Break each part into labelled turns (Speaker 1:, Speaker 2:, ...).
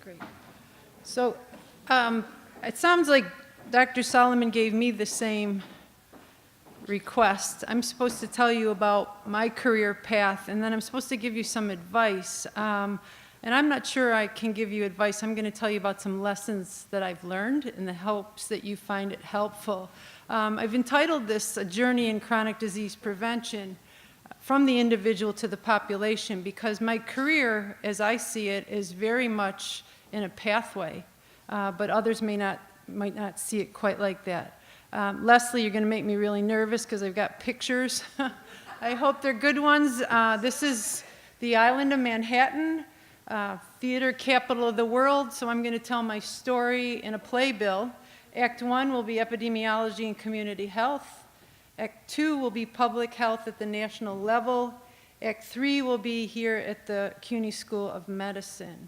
Speaker 1: Great. So it sounds like Dr. Solomon gave me the same request. I'm supposed to tell you about my career path, and then I'm supposed to give you some advice. And I'm not sure I can give you advice. I'm going to tell you about some lessons that I've learned and the hopes that you find it helpful. I've entitled this A Journey in Chronic Disease Prevention, from the individual to the population, because my career, as I see it, is very much in a pathway, but others might not see it quite like that. Leslie, you're going to make me really nervous because I've got pictures. I hope they're good ones. This is the island of Manhattan, theater capital of the world, so I'm going to tell my story in a playbill. Act 1 will be epidemiology and community health. Act 2 will be public health at the national level. Act 3 will be here at the CUNY School of Medicine.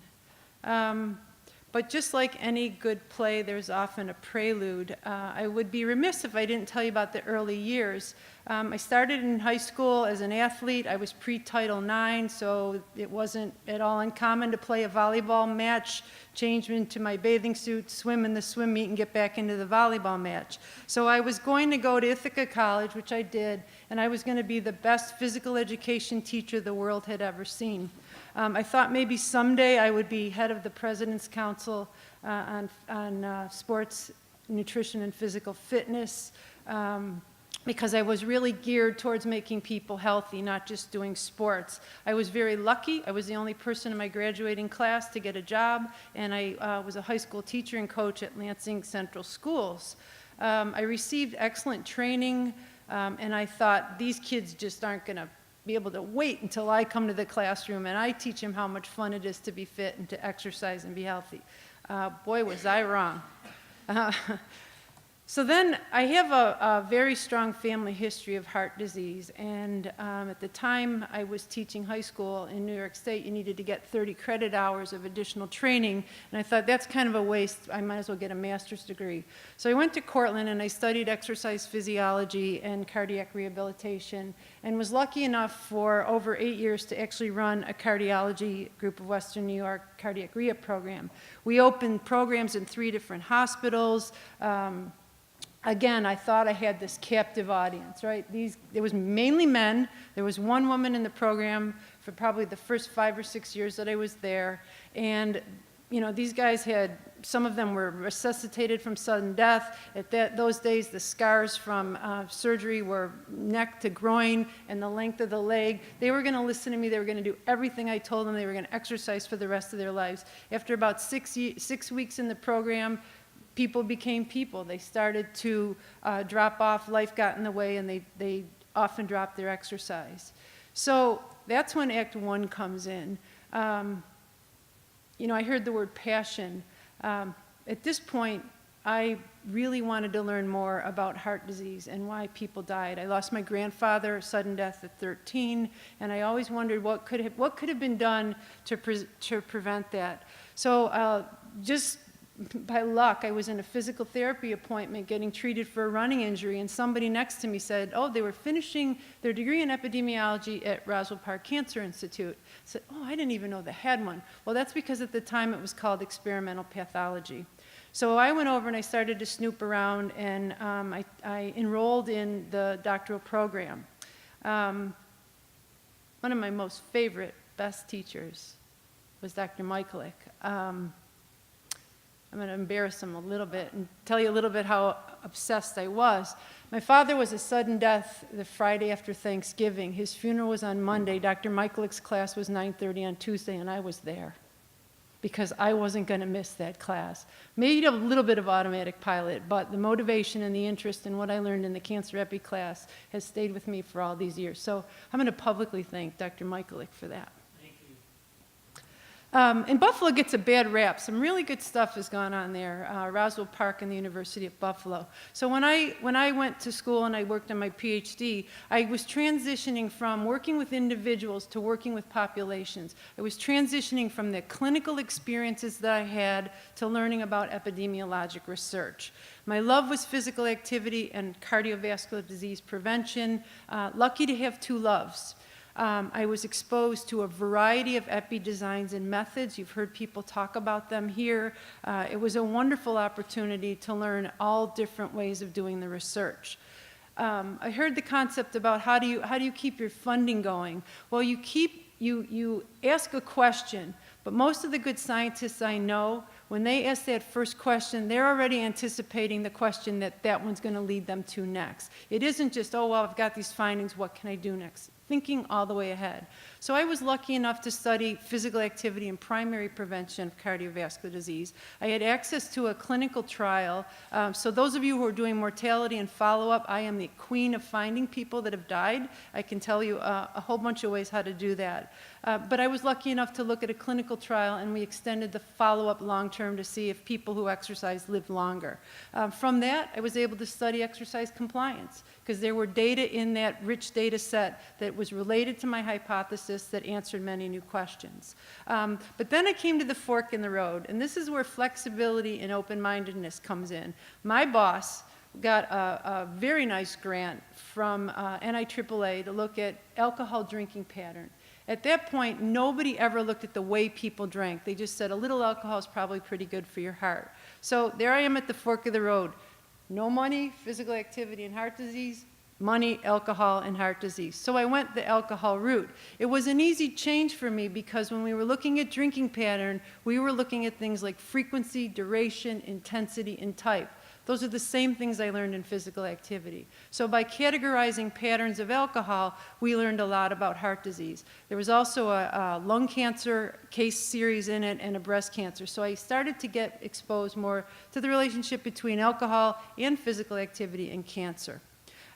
Speaker 1: But just like any good play, there's often a prelude. I would be remiss if I didn't tell you about the early years. I started in high school as an athlete. I was pre-Title IX, so it wasn't at all uncommon to play a volleyball match, change into my bathing suit, swim in the swim meet, and get back into the volleyball match. So I was going to go to Ithaca College, which I did, and I was going to be the best physical education teacher the world had ever seen. I thought maybe someday I would be head of the President's Council on sports, nutrition, and physical fitness, because I was really geared towards making people healthy, not just doing sports. I was very lucky. I was the only person in my graduating class to get a job, and I was a high school teacher and coach at Lansing Central Schools. I received excellent training, and I thought, these kids just aren't going to be able to wait until I come to the classroom and I teach them how much fun it is to be fit and to exercise and be healthy. Boy, was I wrong. So then I have a very strong family history of heart disease, and at the time I was teaching high school in New York State, you needed to get 30 credit hours of additional training, and I thought that's kind of a waste, I might as well get a master's degree. So I went to Cortland and I studied exercise physiology and cardiac rehabilitation, and was lucky enough for over 8 years to actually run a cardiology group of Western New York cardiac rehab program. We opened programs in 3 different hospitals. Again, I thought I had this captive audience, right? There was mainly men. There was one woman in the program for probably the first 5 or 6 years that I was there. And, you know, these guys had, some of them were resuscitated from sudden death. At those days, the scars from surgery were neck to groin and the length of the leg. They were going to listen to me. They were going to do everything I told them. They were going to exercise for the rest of their lives. After about 6 weeks in the program, people became people. They started to drop off, life got in the way, and they often dropped their exercise. So that's when Act 1 comes in. You know, I heard the word passion. At this point, I really wanted to learn more about heart disease and why people died. I lost my grandfather, sudden death at 13, and I always wondered what could have been done to prevent that. So just by luck, I was in a physical therapy appointment getting treated for a running injury, and somebody next to me said, oh, they were finishing their degree in epidemiology at Roswell Park Cancer Institute. I said, oh, I didn't even know they had one. Well, that's because at the time it was called experimental pathology. So I went over and I started to snoop around, and I enrolled in the doctoral program. One of my most favorite, best teachers was Dr. Michaelik. I'm going to embarrass him a little bit and tell you a little bit how obsessed I was. My father was a sudden death the Friday after Thanksgiving. His funeral was on Monday. Dr. Michaelik's class was 9:30 on Tuesday, and I was there because I wasn't going to miss that class. Maybe a little bit of automatic pilot, but the motivation and the interest in what I learned in the cancer epi class has stayed with me for all these years. So I'm going to publicly thank Dr. Michaelik for that. And Buffalo gets a bad rap. Some really good stuff has gone on there, Roswell Park and the University of Buffalo. So when I went to school and I worked on my PhD, I was transitioning from working with individuals to working with populations. I was transitioning from the clinical experiences that I had to learning about epidemiologic research. My love was physical activity and cardiovascular disease prevention. Lucky to have 2 loves. I was exposed to a variety of epi designs and methods. You've heard people talk about them here. It was a wonderful opportunity to learn all different ways of doing the research. I heard the concept about how do you keep your funding going? Well, you ask a question, but most of the good scientists I know, when they ask that first question, they're already anticipating the question that one's going to lead them to next. It isn't just, oh, well, I've got these findings, what can I do next? Thinking all the way ahead. So I was lucky enough to study physical activity and primary prevention of cardiovascular disease. I had access to a clinical trial. So those of you who are doing mortality and follow-up, I am the queen of finding people that have died. I can tell you a whole bunch of ways how to do that. But I was lucky enough to look at a clinical trial, and we extended the follow-up long-term to see if people who exercise lived longer. From that, I was able to study exercise compliance, because there were data in that rich data set that was related to my hypothesis that answered many new questions. But then I came to the fork in the road, and this is where flexibility and open-mindedness comes in. My boss got a very nice grant from NIAAA to look at alcohol drinking pattern. At that point, nobody ever looked at the way people drank. They just said a little alcohol is probably pretty good for your heart. So there I am at the fork of the road. No money, physical activity, and heart disease. Money, alcohol, and heart disease. So I went the alcohol route. It was an easy change for me because when we were looking at drinking pattern, we were looking at things like frequency, duration, intensity, and type. Those are the same things I learned in physical activity. So by categorizing patterns of alcohol, we learned a lot about heart disease. There was also a lung cancer case series in it and a breast cancer. So I started to get exposed more to the relationship between alcohol and physical activity and cancer.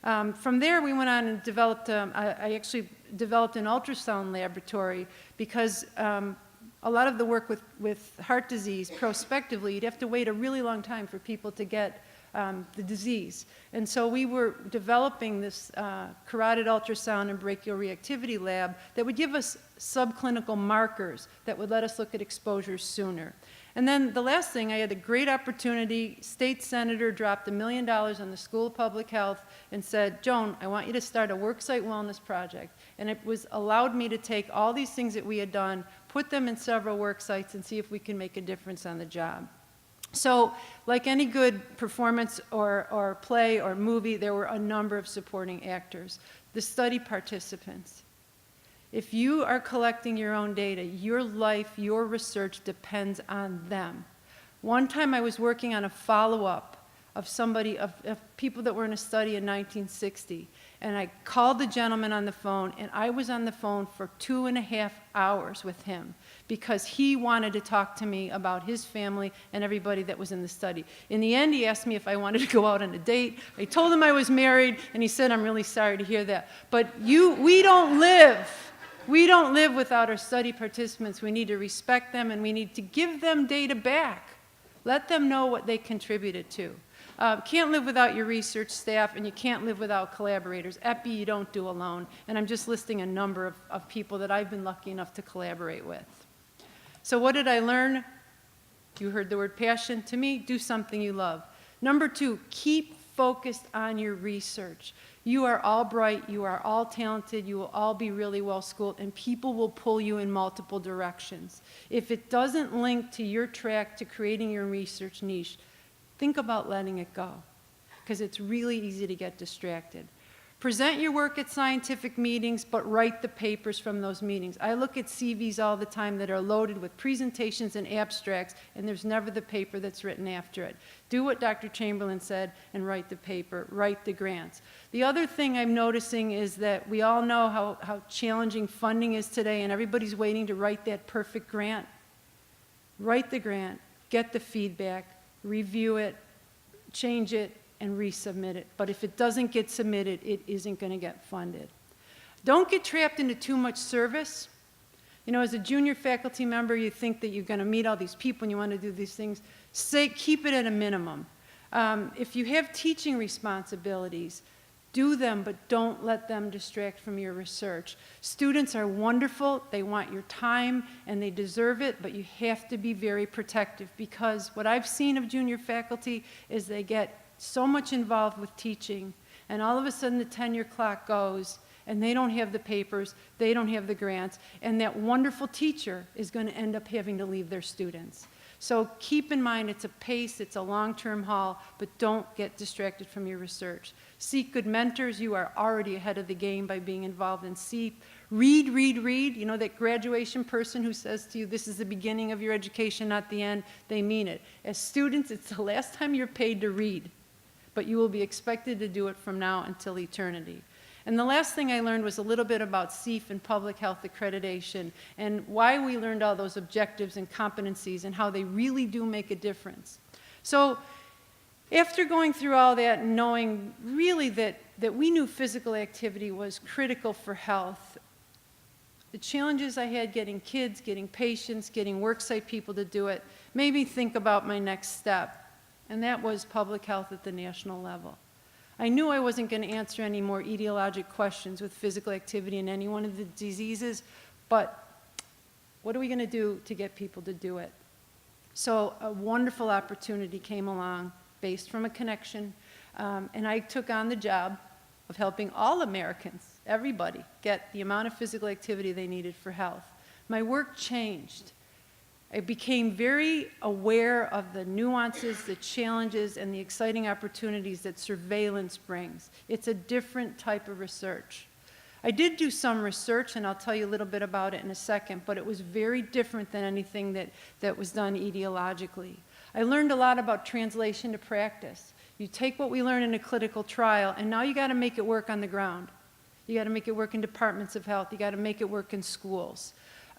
Speaker 1: From there, we went on and developed, I actually developed an ultrasound laboratory because a lot of the work with heart disease prospectively, you'd have to wait a really long time for people to get the disease. And so we were developing this carotid ultrasound and brachial reactivity lab that would give us subclinical markers that would let us look at exposures sooner. And then the last thing, I had a great opportunity. State senator dropped $1 million on the School of Public Health and said, Joan, I want you to start a worksite wellness project. And it was allowed me to take all these things that we had done, put them in several work sites, and see if we can make a difference on the job. So like any good performance or play or movie, there were a number of supporting actors. The study participants. If you are collecting your own data, your life, your research depends on them. One time I was working on a follow-up of somebody, of people that were in a study in 1960, and I called the gentleman on the phone, and I was on the phone for 2.5 hours with him because he wanted to talk to me about his family and everybody that was in the study. In the end, he asked me if I wanted to go out on a date. I told him I was married, and he said, I'm really sorry to hear that. But we don't live without our study participants. We need to respect them, and we need to give them data back. Let them know what they contributed to. Can't live without your research staff, and you can't live without collaborators. EPI you don't do alone, and I'm just listing a number of people that I've been lucky enough to collaborate with. So what did I learn? You heard the word passion. To me, do something you love. Number 2, keep focused on your research. You are all bright, you are all talented, you will all be really well schooled, and people will pull you in multiple directions. If it doesn't link to your track to creating your research niche, think about letting it go, because it's really easy to get distracted. Present your work at scientific meetings, but write the papers from those meetings. I look at CVs all the time that are loaded with presentations and abstracts, and there's never the paper that's written after it. Do what Dr. Chamberlain said and write the paper, write the grants. The other thing I'm noticing is that we all know how challenging funding is today, and everybody's waiting to write that perfect grant. Write the grant, get the feedback, review it, change it, and resubmit it. But if it doesn't get submitted, it isn't going to get funded. Don't get trapped into too much service. You know, as a junior faculty member, you think that you're going to meet all these people and you want to do these things. Keep it at a minimum. If you have teaching responsibilities, do them, but don't let them distract from your research. Students are wonderful, they want your time, and they deserve it, but you have to be very protective, because what I've seen of junior faculty is they get so much involved with teaching, and all of a sudden the tenure clock goes, and they don't have the papers, they don't have the grants, and that wonderful teacher is going to end up having to leave their students. So keep in mind it's a pace, it's a long-term haul, but don't get distracted from your research. Seek good mentors. You are already ahead of the game by being involved in SEEP. Read, read, read. You know that graduation person who says to you, this is the beginning of your education, not the end. They mean it. As students, it's the last time you're paid to read, but you will be expected to do it from now until eternity. And the last thing I learned was a little bit about SEEF and public health accreditation and why we learned all those objectives and competencies and how they really do make a difference. So after going through all that and knowing really that we knew physical activity was critical for health, the challenges I had getting kids, getting patients, getting worksite people to do it made me think about my next step, and that was public health at the national level. I knew I wasn't going to answer any more etiologic questions with physical activity in any one of the diseases, but what are we going to do to get people to do it? So a wonderful opportunity came along based from a connection, and I took on the job of helping all Americans, everybody, get the amount of physical activity they needed for health. My work changed. I became very aware of the nuances, the challenges, and the exciting opportunities that surveillance brings. It's a different type of research. I did do some research, and I'll tell you a little bit about it in a second, but it was very different than anything that was done etiologically. I learned a lot about translation to practice. You take what we learn in a clinical trial, and now you got to make it work on the ground. You got to make it work in departments of health. You got to make it work in schools.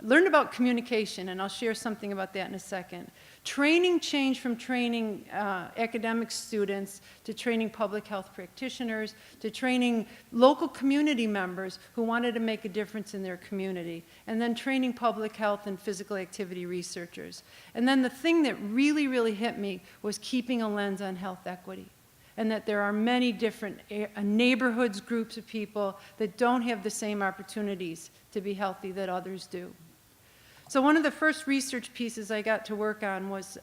Speaker 1: Learned about communication, and I'll share something about that in a second. Training changed from training academic students to training public health practitioners to training local community members who wanted to make a difference in their community, and then training public health and physical activity researchers. And then the thing that really, really hit me was keeping a lens on health equity, and that there are many different neighborhoods, groups of people that don't have the same opportunities to be healthy that others do. So one of the first research pieces I got to work on was,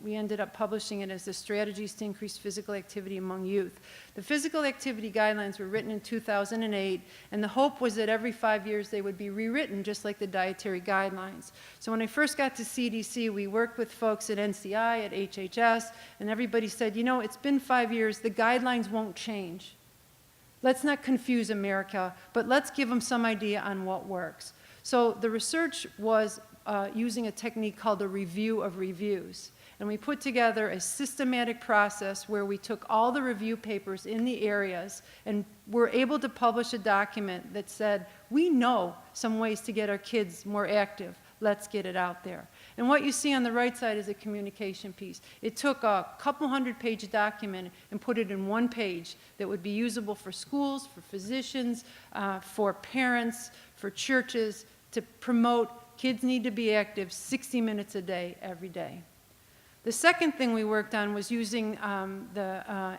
Speaker 1: we ended up publishing it as the Strategies to Increase Physical Activity Among Youth. The physical activity guidelines were written in 2008, and the hope was that every 5 years they would be rewritten, just like the dietary guidelines. So when I first got to CDC, we worked with folks at NCI, at HHS, and everybody said, you know, it's been 5 years, the guidelines won't change. Let's not confuse America, but let's give them some idea on what works. So the research was using a technique called a review of reviews. And we put together a systematic process where we took all the review papers in the areas and were able to publish a document that said, we know some ways to get our kids more active. Let's get it out there. And what you see on the right side is a communication piece. It took a couple hundred-page document and put it in one page that would be usable for schools, for physicians, for parents, for churches, to promote kids need to be active 60 minutes a day, every day. The second thing we worked on was using the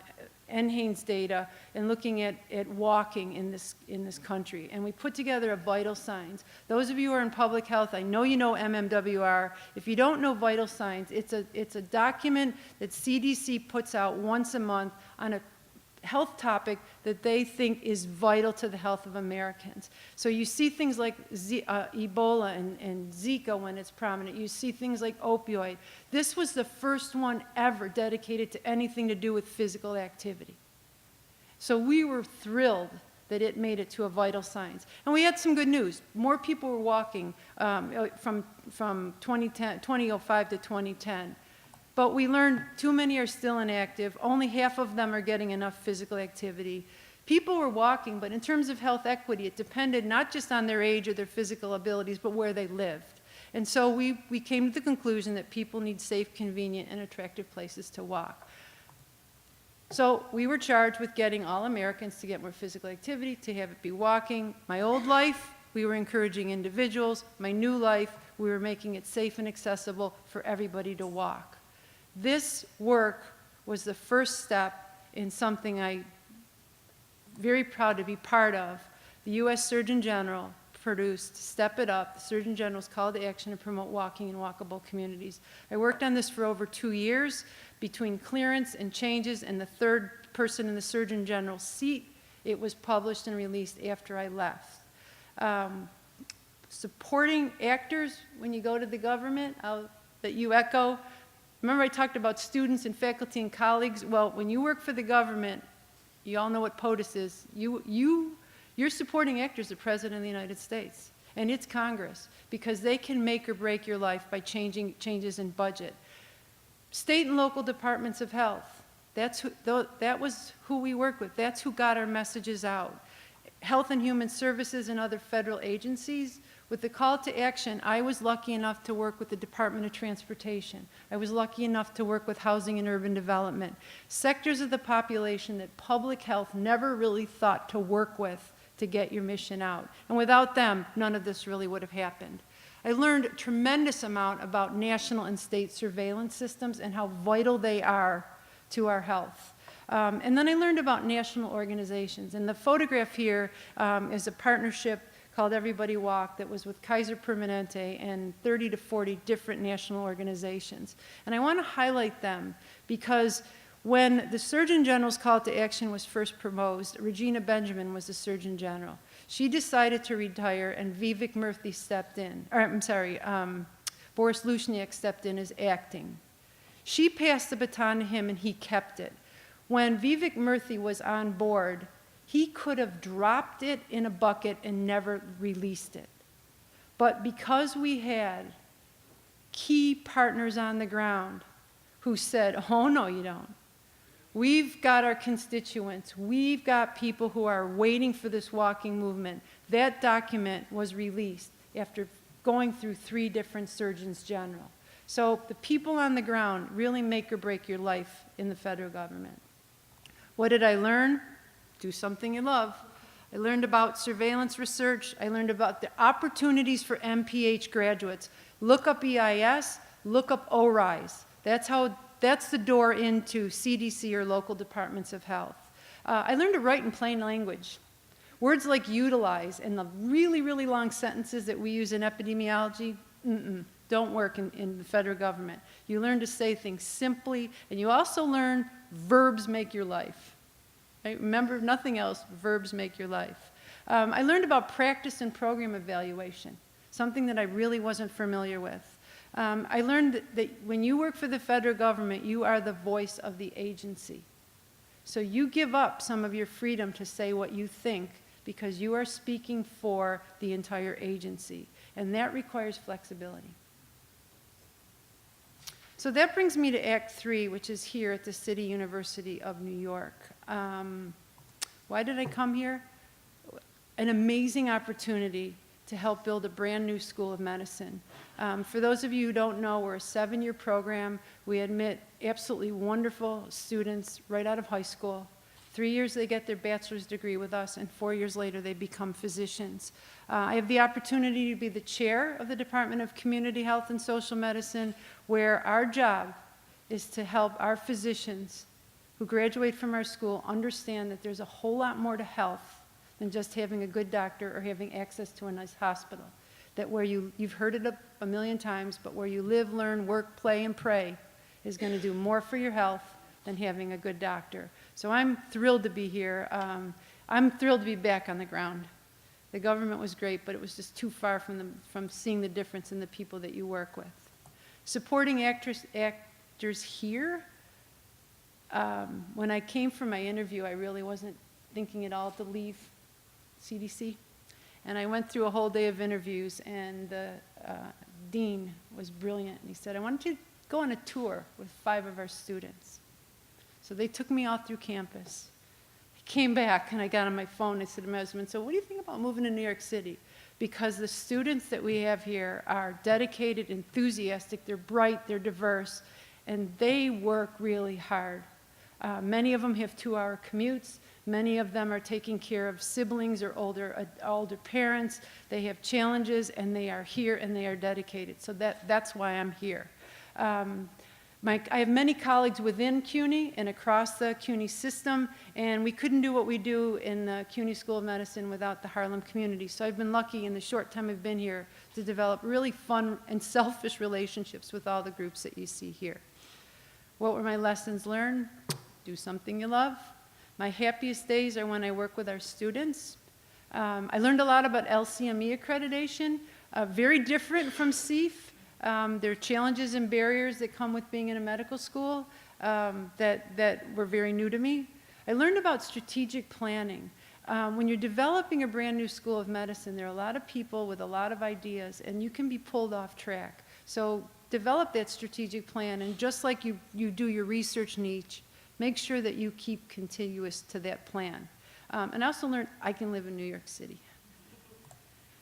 Speaker 1: NHANES data and looking at walking in this country. And we put together a vital signs. Those of you who are in public health, I know you know MMWR. If you don't know vital signs, it's a document that CDC puts out once a month on a health topic that they think is vital to the health of Americans. So you see things like Ebola and Zika when it's prominent. You see things like opioid. This was the first one ever dedicated to anything to do with physical activity. So we were thrilled that it made it to a vital signs. And we had some good news. More people were walking from 2005 to 2010. But we learned too many are still inactive. Only half of them are getting enough physical activity. People were walking, but in terms of health equity, it depended not just on their age or their physical abilities, but where they lived. And so we came to the conclusion that people need safe, convenient, and attractive places to walk. So we were charged with getting all Americans to get more physical activity, to have it be walking. My old life, we were encouraging individuals. My new life, we were making it safe and accessible for everybody to walk. This work was the first step in something I'm very proud to be part of. The U.S. Surgeon General produced Step It Up, the Surgeon General's call to action to promote walking in walkable communities. I worked on this for over 2 years between clearance and changes, and the third person in the Surgeon General's seat It was published and released after I left. Supporting actors when you go to the government that you echo. Remember I talked about students and faculty and colleagues? Well, when you work for the government, you all know what POTUS is. You're supporting actors, the President of the United States, and it's Congress, because they can make or break your life by changes in budget. State and local departments of health, that was who we work with. That's who got our messages out. Health and Human Services and other federal agencies. With the call to action, I was lucky enough to work with the Department of Transportation. I was lucky enough to work with Housing and Urban Development. Sectors of the population that public health never really thought to work with to get your mission out. And without them, none of this really would have happened. I learned a tremendous amount about national and state surveillance systems and how vital they are to our health. And then I learned about national organizations. And the photograph here is a partnership called Everybody Walk that was with Kaiser Permanente and 30 to 40 different national organizations. And I want to highlight them because when the Surgeon General's call to action was first proposed, Regina Benjamin was the Surgeon General. She decided to retire, and Vivek Murthy stepped in, or I'm sorry, Boris Lushniak stepped in as acting. She passed the baton to him, and he kept it. When Vivek Murthy was on board, he could have dropped it in a bucket and never released it. But because we had key partners on the ground who said, oh, no, you don't. We've got our constituents. We've got people who are waiting for this walking movement. That document was released after going through 3 different surgeons general. So the people on the ground really make or break your life in the federal government. What did I learn? Do something you love. I learned about surveillance research. I learned about the opportunities for MPH graduates. Look up EIS, look up ORISE. That's the door into CDC or local departments of health. I learned to write in plain language. Words like utilize and the really, really long sentences that we use in epidemiology, don't work in the federal government. You learn to say things simply, and you also learn verbs make your life. Right? Remember, nothing else, verbs make your life. I learned about practice and program evaluation, something that I really wasn't familiar with. I learned that when you work for the federal government, you are the voice of the agency. So you give up some of your freedom to say what you think because you are speaking for the entire agency, and that requires flexibility. So that brings me to Act 3, which is here at the City University of New York. Why did I come here? An amazing opportunity to help build a brand new school of medicine. For those of you who don't know, we're a 7-year program. We admit absolutely wonderful students right out of high school. 3 years they get their bachelor's degree with us, and 4 years later they become physicians. I have the opportunity to be the chair of the Department of Community Health and Social Medicine, where our job is to help our physicians who graduate from our school understand that there's a whole lot more to health than just having a good doctor or having access to a nice hospital. That where you've heard it a million times, but where you live, learn, work, play, and pray is going to do more for your health than having a good doctor. So I'm thrilled to be here. I'm thrilled to be back on the ground. The government was great, but it was just too far from seeing the difference in the people that you work with. Supporting actors here, when I came for my interview, I really wasn't thinking at all to leave CDC. And I went through a whole day of interviews, and the dean was brilliant. And he said, I want you to go on a tour with 5 of our students. So they took me all through campus. I came back, and I got on my phone. I said to my husband, so what do you think about moving to New York City? Because the students that we have here are dedicated, enthusiastic, they're bright, they're diverse, and they work really hard. Many of them have 2-hour commutes. Many of them are taking care of siblings or older parents. They have challenges, and they are here, and they are dedicated. So that's why I'm here. I have many colleagues within CUNY and across the CUNY system, and we couldn't do what we do in the CUNY School of Medicine without the Harlem community. So I've been lucky in the short time I've been here to develop really fun and selfish relationships with all the groups that you see here. What were my lessons learned? Do something you love. My happiest days are when I work with our students. I learned a lot about LCME accreditation, very different from CEF. There are challenges and barriers that come with being in a medical school that were very new to me. I learned about strategic planning. When you're developing a brand new school of medicine, there are a lot of people with a lot of ideas, and you can be pulled off track. So develop that strategic plan, and just like you do your research niche, make sure that you keep contiguous to that plan. And I also learned I can live in New York City.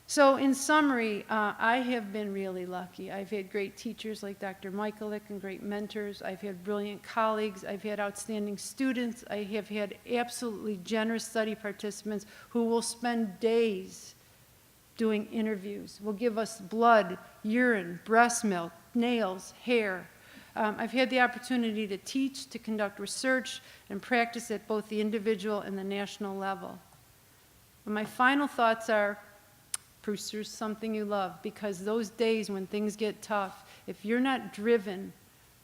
Speaker 1: So in summary, I have been really lucky. I've had great teachers like Dr. Michaelick and great mentors. I've had brilliant colleagues. I've had outstanding students. I have had absolutely generous study participants who will spend days doing interviews, will give us blood, urine, breast milk, nails, hair. I've had the opportunity to teach, to conduct research, and practice at both the individual and the national level. And my final thoughts are, pursue something you love, because those days when things get tough, if you're not driven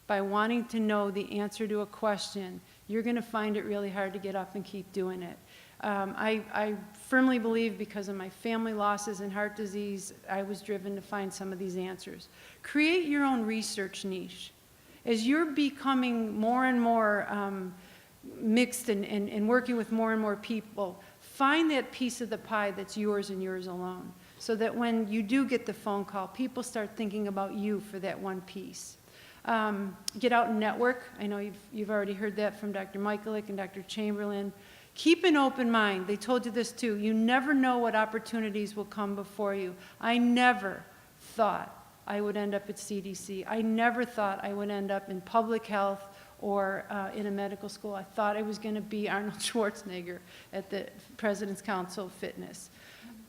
Speaker 1: by wanting to know the answer to a question, you're going to find it really hard to get up and keep doing it. I firmly believe, because of my family losses and heart disease, I was driven to find some of these answers. Create your own research niche. As you're becoming more and more mixed and working with more and more people, find that piece of the pie that's yours and yours alone, so that when you do get the phone call, people start thinking about you for that one piece. Get out and network. I know you've already heard that from Dr. Michaelick and Dr. Chamberlain. Keep an open mind. They told you this too. You never know what opportunities will come before you. I never thought I would end up at CDC. I never thought I would end up in public health or in a medical school. I thought I was going to be Arnold Schwarzenegger at the President's Council of Fitness.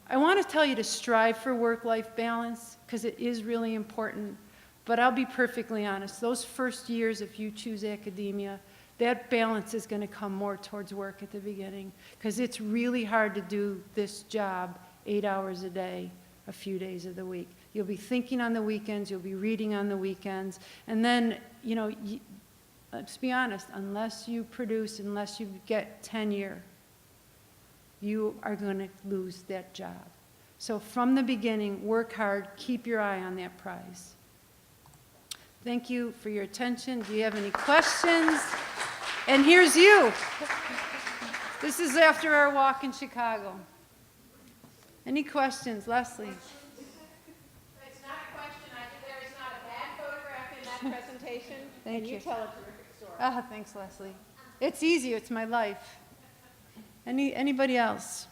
Speaker 1: I want to tell you to strive for work-life balance, because it is really important. But I'll be perfectly honest, those first years, if you choose academia, that balance is going to come more towards work at the beginning, because it's really hard to do this job 8 hours a day, a few days of the week. You'll be thinking on the weekends, you'll be reading on the weekends, and then, you know, let's be honest, unless you produce, unless you get tenure, you are going to lose that job. So from the beginning, work hard, keep your eye on that prize. Thank you for your attention. Do you have any questions? And here's you. This is after our walk in Chicago. Any questions? Leslie?
Speaker 2: It's not a question. There is not a bad photograph in that presentation.
Speaker 1: Thank
Speaker 2: and
Speaker 1: you.
Speaker 2: You tell a terrific story.
Speaker 1: Ah, thanks, Leslie. It's easy. It's my life. Anybody else?